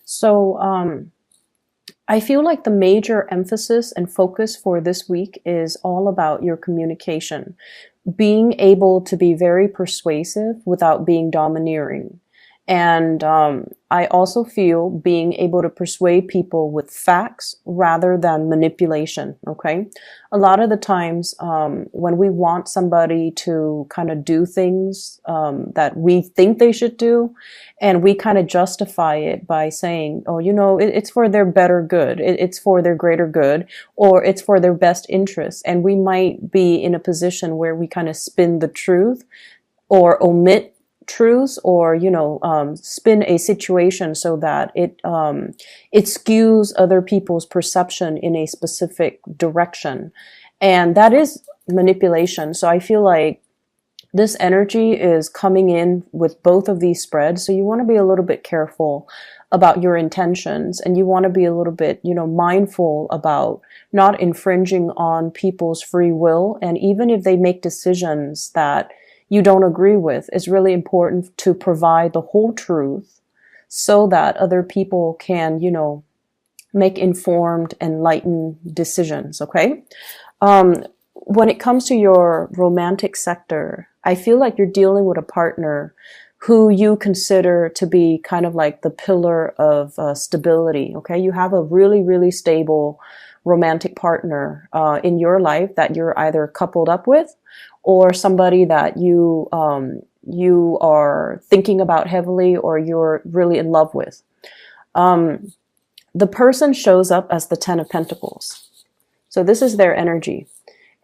So, I feel like the major emphasis and focus for this week is all about your communication, being able to be very persuasive without being domineering. And I also feel being able to persuade people with facts rather than manipulation. Okay. A lot of the times, when we want somebody to kind of do things that we think they should do, and we kind of justify it by saying, oh, it's for their better good, it's for their greater good, or it's for their best interest. And we might be in a position where we kind of spin the truth or omit truths, or spin a situation so that it skews other people's perception in a specific direction, and that is manipulation. So I feel like this energy is coming in with both of these spreads, so you want to be a little bit careful about your intentions, and you want to be a little bit mindful about not infringing on people's free will. And even if they make decisions that you don't agree with, it's really important to provide the whole truth so that other people can, make informed, enlightened decisions. Okay. When it comes to your romantic sector, I feel like you're dealing with a partner who you consider to be kind of like the pillar of stability. Okay. You have a really, really stable romantic partner in your life that you're either coupled up with, or somebody that you are thinking about heavily, or you're really in love with. The person shows up as the Ten of Pentacles. So this is their energy.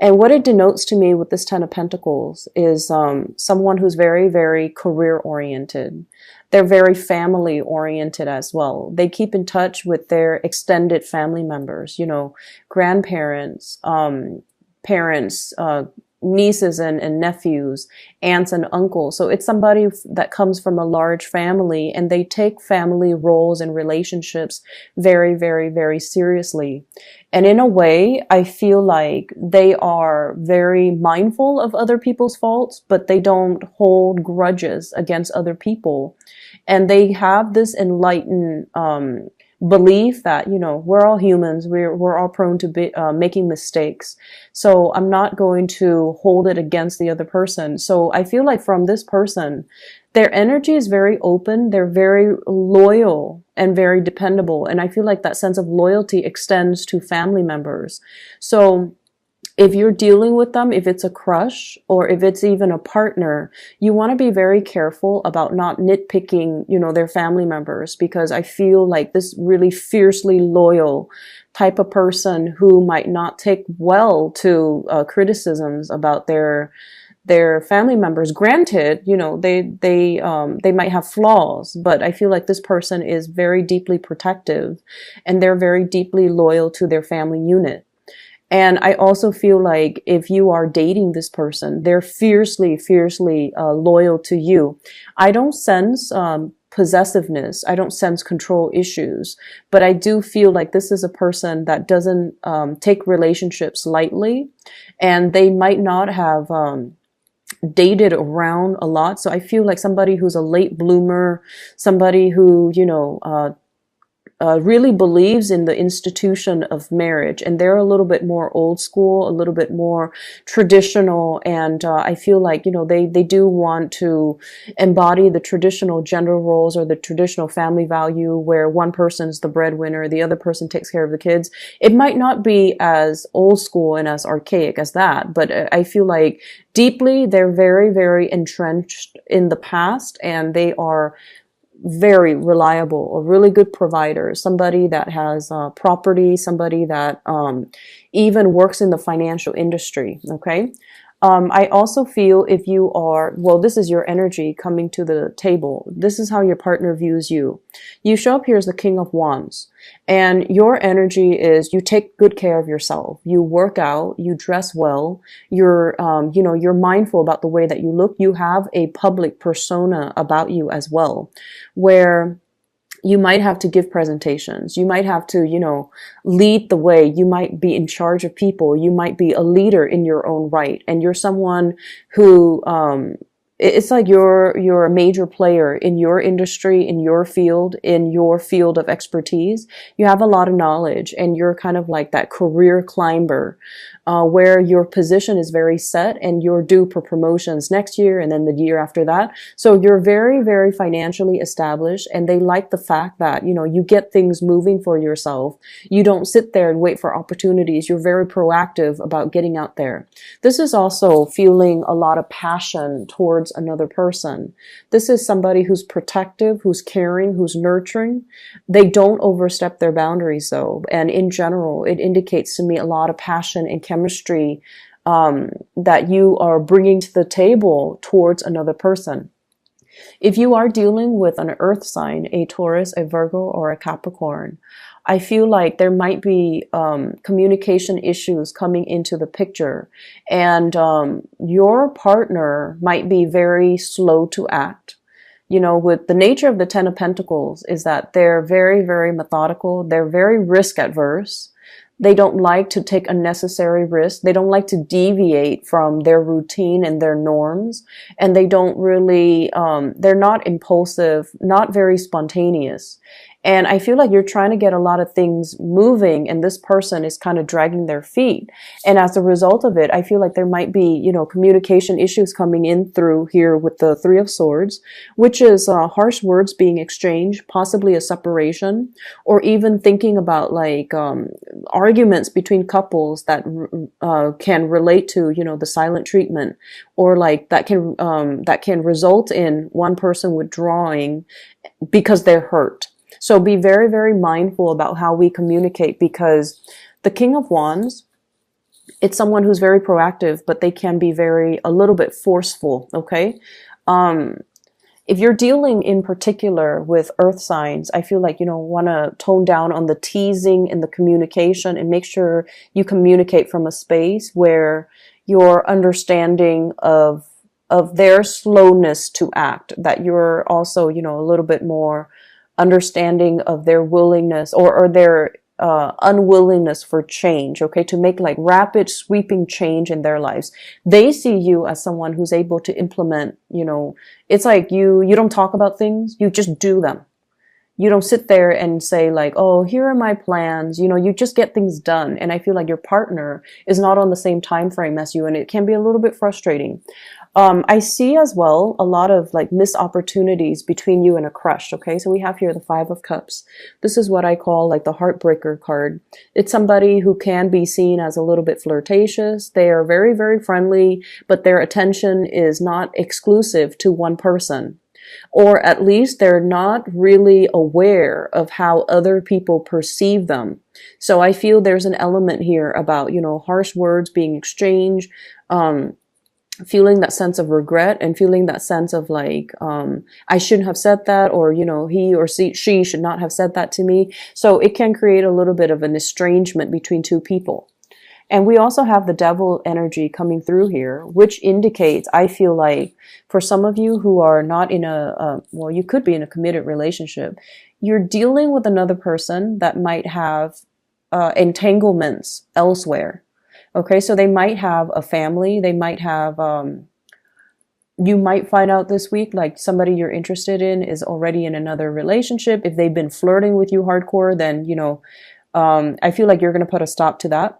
And what it denotes to me with this Ten of Pentacles is someone who's very, very career oriented. They're very family oriented as well. They keep in touch with their extended family members, grandparents, parents, nieces and nephews, aunts and uncles. So it's somebody that comes from a large family, and they take family roles and relationships very, very, very seriously. And in a way, I feel like they are very mindful of other people's faults, but they don't hold grudges against other people. And they have this enlightened belief that, we're all humans. We're all prone to making mistakes. So I'm not going to hold it against the other person. So I feel like from this person, their energy is very open. They're very loyal and very dependable. And I feel like that sense of loyalty extends to family members. So if you're dealing with them, if it's a crush or if it's even a partner, you want to be very careful about not nitpicking, their family members, because I feel like this really fiercely loyal type of person who might not take well to criticisms about their family members. Granted, they might have flaws, but I feel like this person is very deeply protective, and they're very deeply loyal to their family unit. And I also feel like if you are dating this person, they're fiercely, fiercely loyal to you. I don't sense possessiveness. I don't sense control issues, but I do feel like this is a person that doesn't take relationships lightly, and they might not have dated around a lot. So I feel like somebody who's a late bloomer, somebody who, really believes in the institution of marriage, and they're a little bit more old school, a little bit more traditional, and I feel like they do want to embody the traditional gender roles or the traditional family value, where one person's the breadwinner, the other person takes care of the kids. It might not be as old school and as archaic as that, but I feel like deeply they're very, very entrenched in the past, and they are very reliable, a really good provider, somebody that has property, somebody that even works in the financial industry. Okay. I also feel if you are, this is your energy coming to the table. This is how your partner views you. You show up here as the King of Wands, and your energy is you take good care of yourself. You work out, you dress well, you're mindful about the way that you look. You have a public persona about you as well, where you might have to give presentations. You might have to, lead the way. You might be in charge of people. You might be a leader in your own right. And you're someone who it's like you're a major player in your industry, in your field of expertise. You have a lot of knowledge, and you're kind of like that career climber, where your position is very set and you're due for promotions next year and then the year after that. So you're very, very financially established, and they like the fact that, you know, you get things moving for yourself. You don't sit there and wait for opportunities. You're very proactive about getting out there. This is also feeling a lot of passion towards another person. This is somebody who's protective, who's caring, who's nurturing. They don't overstep their boundaries though. And in general, it indicates to me a lot of passion and chemistry that you are bringing to the table towards another person. If you are dealing with an earth sign, a Taurus, a Virgo, or a Capricorn, I feel like there might be communication issues coming into the picture, and your partner might be very slow to act. You know, with the nature of the Ten of Pentacles is that they're very, very methodical. They're very risk adverse. They don't like to take unnecessary risks. They don't like to deviate from their routine and their norms. And they don't really, they're not impulsive, not very spontaneous. And I feel like you're trying to get a lot of things moving, and this person is kind of dragging their feet. And as a result of it, I feel like there might be, you know, communication issues coming in through here with the Three of Swords, which is harsh words being exchanged, possibly a separation, or even thinking about like arguments between couples that can relate to, you know, the silent treatment, or like that can result in one person withdrawing because they're hurt. So be very, very mindful about how we communicate, because the King of Wands, it's someone who's very proactive, but they can be a little bit forceful, okay? If you're dealing in particular with earth signs, I feel like, you know, want to tone down on the teasing and the communication, and make sure you communicate from a space where you're understanding of their slowness to act, that you're also, you know, a little bit more understanding of their willingness or their unwillingness for change, okay, to make like rapid sweeping change in their lives. They see you as someone who's able to implement, you know, it's like you don't talk about things, you just do them. You don't sit there and say like, oh, here are my plans, you know, you just get things done. And I feel like your partner is not on the same time frame as you, and it can be a little bit frustrating. I see as well a lot of like missed opportunities between you and a crush. Okay, so we have here the Five of Cups. This is what I call like the heartbreaker card. It's somebody who can be seen as a little bit flirtatious. They are very, very friendly, but their attention is not exclusive to one person. Or at least they're not really aware of how other people perceive them. So I feel there's an element here about, you know, harsh words being exchanged, feeling that sense of regret, and feeling that sense of like, I shouldn't have said that, or, you know, he or she should not have said that to me. So it can create a little bit of an estrangement between two people. And we also have the Devil energy coming through here, which indicates, I feel like, for some of you who are not in well, you could be in a committed relationship, you're dealing with another person that might have entanglements elsewhere. Okay, so they might have a family, they might have, you might find out this week, like somebody you're interested in is already in another relationship. If they've been flirting with you hardcore, then, you know, I feel like you're going to put a stop to that.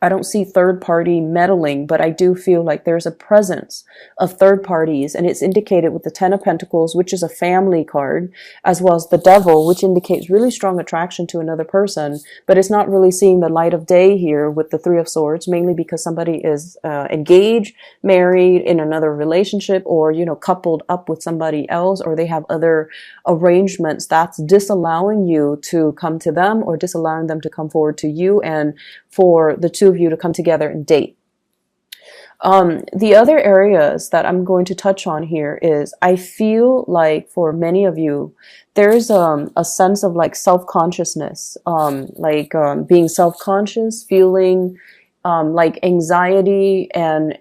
I don't see third party meddling, but I do feel like there's a presence of third parties, and it's indicated with the Ten of Pentacles, which is a family card, as well as the Devil, which indicates really strong attraction to another person, but it's not really seeing the light of day here with the Three of Swords, mainly because somebody is engaged, married, in another relationship, or, you know, coupled up with somebody else, or they have other arrangements that's disallowing you to come to them, or disallowing them to come forward to you, and for the two of you to come together and date. The other areas that I'm going to touch on here is, I feel like for many of you, there's a sense of like self-consciousness, being self-conscious, feeling like anxiety, and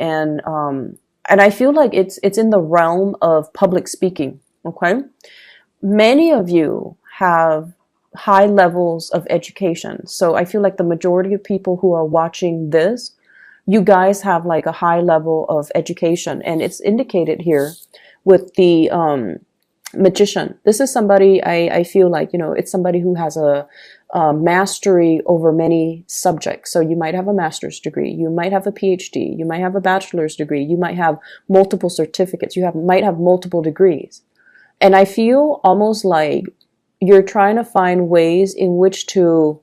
I feel like it's in the realm of public speaking. Okay, many of you have high levels of education. So I feel like the majority of people who are watching this you guys have like a high level of education, and it's indicated here with the magician. This is somebody I feel like, you know, it's somebody who has a mastery over many subjects. So you might have a master's degree, you might have a PhD, you might have a bachelor's degree, you might have multiple certificates, might have multiple degrees. And I feel almost like you're trying to find ways in which to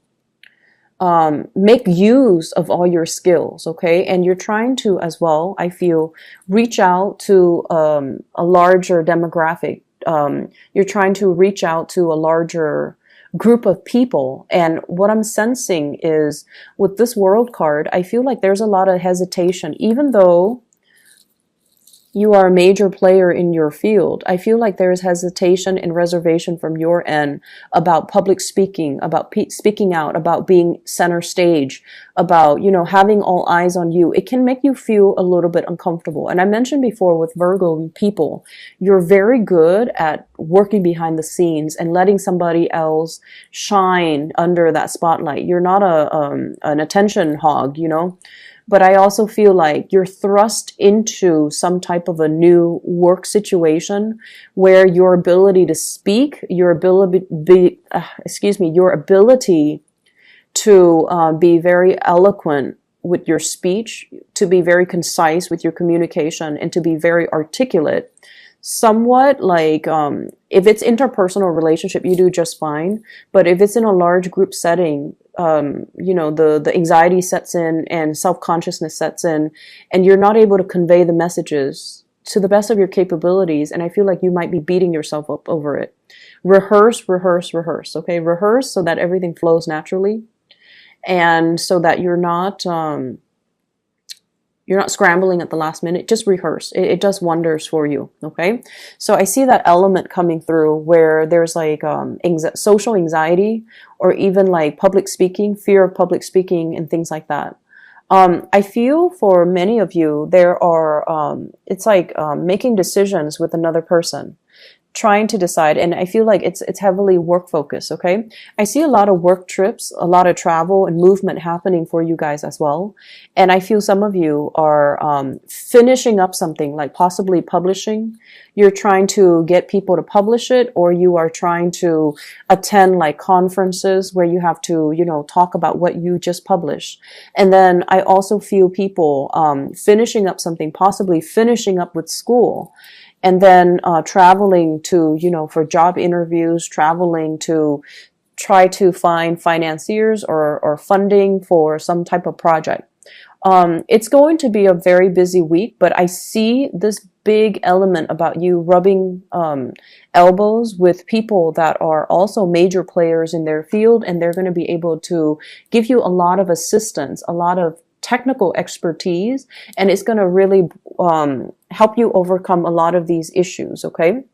make use of all your skills, okay? And you're trying to, as well, I feel, reach out to a larger demographic. You're trying to reach out to a larger group of people. And what I'm sensing is, with this world card, I feel like there's a lot of hesitation, even though you are a major player in your field. I feel like there's hesitation and reservation from your end about public speaking, about speaking out, about being center stage, about, you know, having all eyes on you. It can make you feel a little bit uncomfortable. And I mentioned before with Virgo people, you're very good at working behind the scenes and letting somebody else shine under that spotlight. You're not an attention hog, you know. But I also feel like you're thrust into some type of a new work situation where your ability to speak, your ability to be very eloquent with your speech, to be very concise with your communication, and to be very articulate. Somewhat like, if it's interpersonal relationship, you do just fine. But if it's in a large group setting, you know, the anxiety sets in and self-consciousness sets in, and you're not able to convey the messages to the best of your capabilities. And I feel like you might be beating yourself up over it. Rehearse, rehearse, rehearse. Okay. Rehearse so that everything flows naturally, and so that you're not scrambling at the last minute. Just rehearse. It does wonders for you. Okay. So I see that element coming through where there's like social anxiety, or even like public speaking, fear of public speaking and things like that. I feel for many of you, there are, it's like making decisions with another person, trying to decide. And I feel like it's heavily work focused. Okay. I see a lot of work trips, a lot of travel and movement happening for you guys as well. And I feel some of you are finishing up something, like possibly publishing. You're trying to get people to publish it, or you are trying to attend like conferences where you have to, you know, talk about what you just published. And then I also feel people finishing up something, possibly finishing up with school. And then traveling to, you know, for job interviews, traveling to try to find financiers or funding for some type of project. It's going to be a very busy week, but I see this big element about you rubbing elbows with people that are also major players in their field, and they're going to be able to give you a lot of assistance, a lot of technical expertise, and it's going to really help you overcome a lot of these issues, okay?